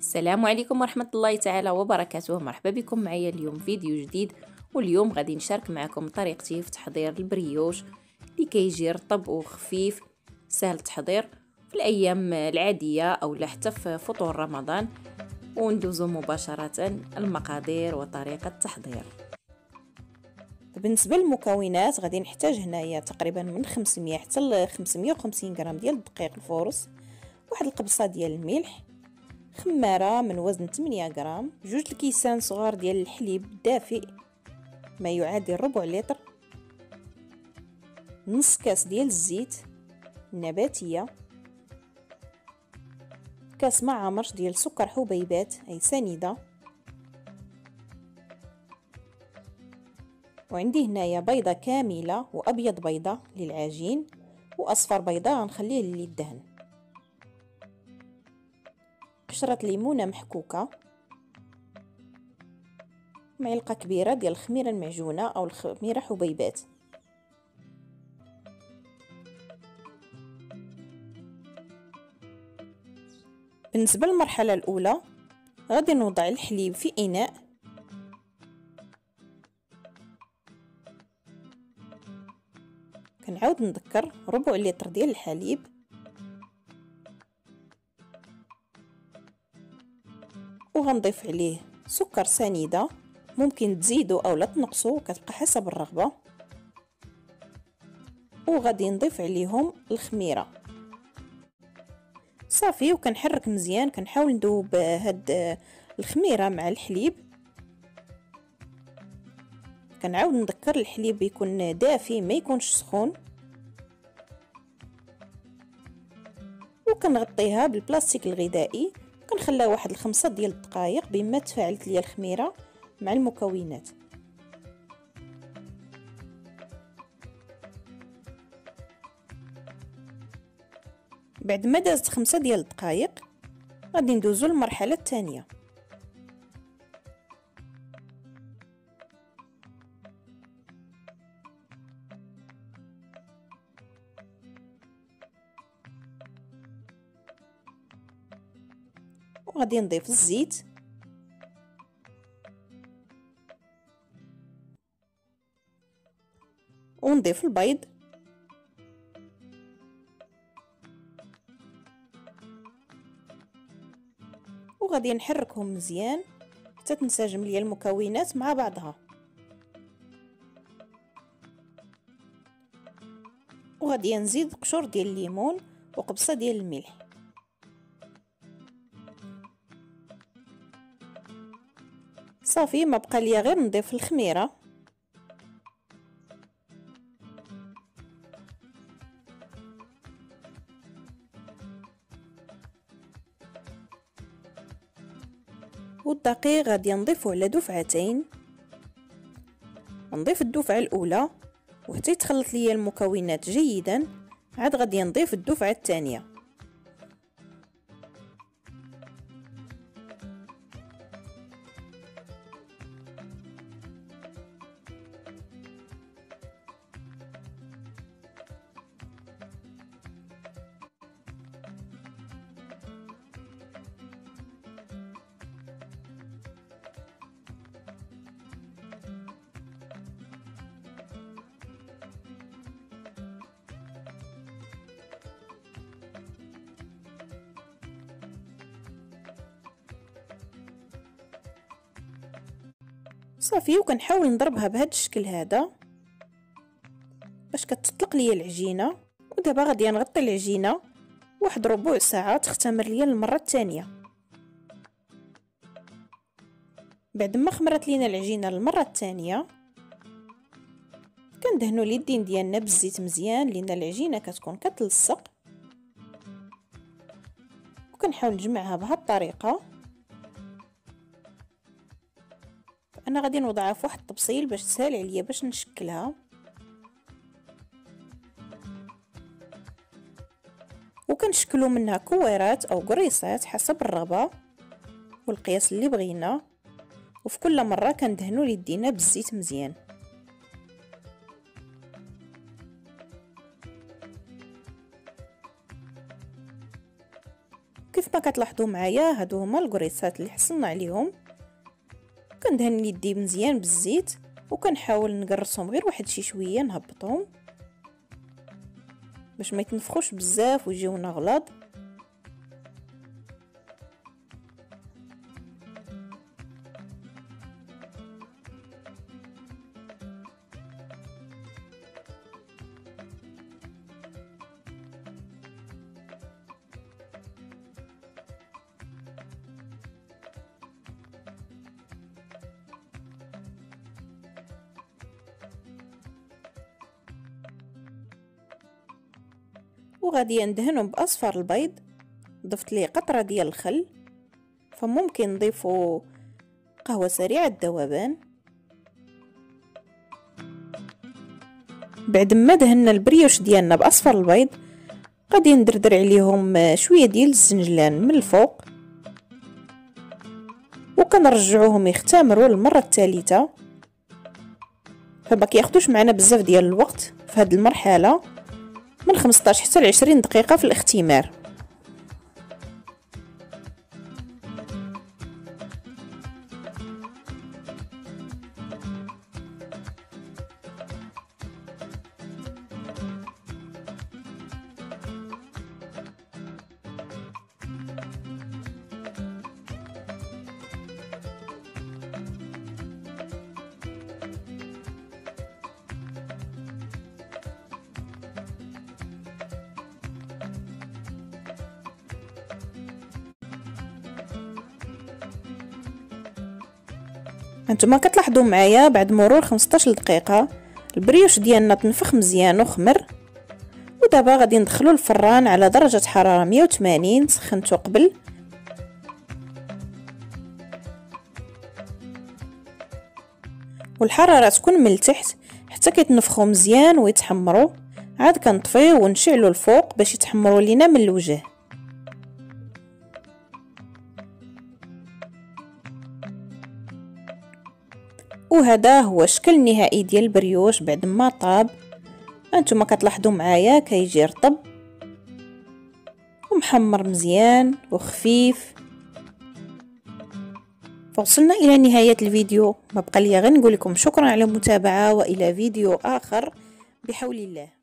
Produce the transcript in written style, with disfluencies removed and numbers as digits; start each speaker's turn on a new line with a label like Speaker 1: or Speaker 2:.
Speaker 1: السلام عليكم ورحمة الله تعالى وبركاته. مرحبا بكم معايا اليوم فيديو جديد، واليوم غادي نشارك معكم طريقتي في تحضير البريوش اللي كيجي رطب وخفيف سهل التحضير في الايام العادية او حتى في فطور رمضان. وندوزو مباشرة المقادير وطريقة التحضير. بالنسبة للمكونات غادي نحتاج هنايا تقريبا من 500 حتى ل 550 غرام ديال الدقيق الفورس، واحد القبصة ديال الملح، خمارة من وزن 8 غرام، جوج الكيسان صغار ديال الحليب الدافئ ما يعادل ربع لتر، نص كاس ديال الزيت النباتية، كاس معامرش ديال سكر حبيبات اي سنيدة، وعندي هنايا بيضة كاملة وابيض بيضة للعجين، واصفر بيضة غنخليه للدهن، قشرة ليمونة محكوكة، معلقة كبيرة ديال الخميرة المعجونة او الخميرة حبيبات. بالنسبة للمرحلة الأولى غادي نوضع الحليب في إناء، كنعاود نذكر ربع لتر ديال الحليب، وغنضيف عليه سكر سنيدة، ممكن تزيدوا او لا تنقصوا كتبقى حسب الرغبة، وغادي نضيف عليهم الخميرة صافي، وكنحرك مزيان، كنحاول ندوب هاد الخميرة مع الحليب. كنعاود نذكر الحليب يكون دافي ما يكونش سخون، وكنغطيها بالبلاستيك الغذائي، كنخليها واحد 5 ديال الدقائق بما تفاعلت ليا الخميرة مع المكونات. بعد ما دازت 5 ديال الدقائق غادي ندوزو للمرحلة الثانية. وغادي نضيف الزيت، ونضيف البيض، وغادي نحركهم مزيان حتى تنسجم ليا المكونات مع بعضها، وغادي نزيد قشور ديال الليمون وقبصة ديال الملح. صافي ما بقى ليا غير نضيف الخميرة، والدقيق غادي نضيفه على دفعتين، نضيف الدفعة الأولى وحتى يتخلط ليا المكونات جيدا، عاد غادي نضيف الدفعة الثانية. صافي وكنحاول نضربها بهذا الشكل هذا باش كتطلق ليا العجينه. ودابا غادي نغطي العجينه واحد ربع ساعه تختمر ليا المره الثانيه. بعد ما خمرت لينا العجينه المره الثانيه كندهنوا اليدين ديالنا بالزيت مزيان لان العجينه كتكون كتلصق، وكنحاول نجمعها بهذه الطريقه. انا غادي نوضعها في واحد الطبسيل باش تسهل عليا باش نشكلها، وكنشكلوا منها كويرات او قريصات حسب الرغبه والقياس اللي بغينا، وفي كل مره كندهنوا يدينا بالزيت مزيان. كيف ما كتلاحظوا معايا هادو هما الكريسات اللي حصلنا عليهم. كندهن يدي مزيان بالزيت وكنحاول نقرصهم غير واحد شي شويه، نهبطهم باش ما يتنفخوش بزاف ويجيونا غلاظ. وغادي ندهنهم باصفر البيض. ضفت ليه قطره ديال الخل، فممكن نضيفوا قهوه سريعه الذوبان. بعد ما دهنا البريوش ديالنا باصفر البيض غادي ندردر عليهم شويه ديال الزنجلان من الفوق، وكنرجعوهم يختمروا للمره الثالثه، فما كياخذوش معنا بزاف ديال الوقت في هذه المرحله، من 15 حتى ل 20 دقيقه في الاختمار. هانتوما كتلاحظوا معايا بعد مرور 15 دقيقه البريوش ديالنا تنفخ مزيان وخمر. ودابا غادي ندخلو الفران على درجه حراره 180 سخنته قبل. والحراره تكون من التحت حتى كيتنفخوا مزيان ويتحمروا. عاد كنطفيو ونشعلوا الفوق باش يتحمروا لينا من الوجه. وهذا هو الشكل النهائي ديال البريوش بعد ما طاب. انتما كتلاحظوا معايا كيجي رطب ومحمر مزيان وخفيف. فوصلنا الى نهايه الفيديو، ما بقى لي غير نقول لكم شكرا على المتابعه، والى فيديو اخر بحول الله.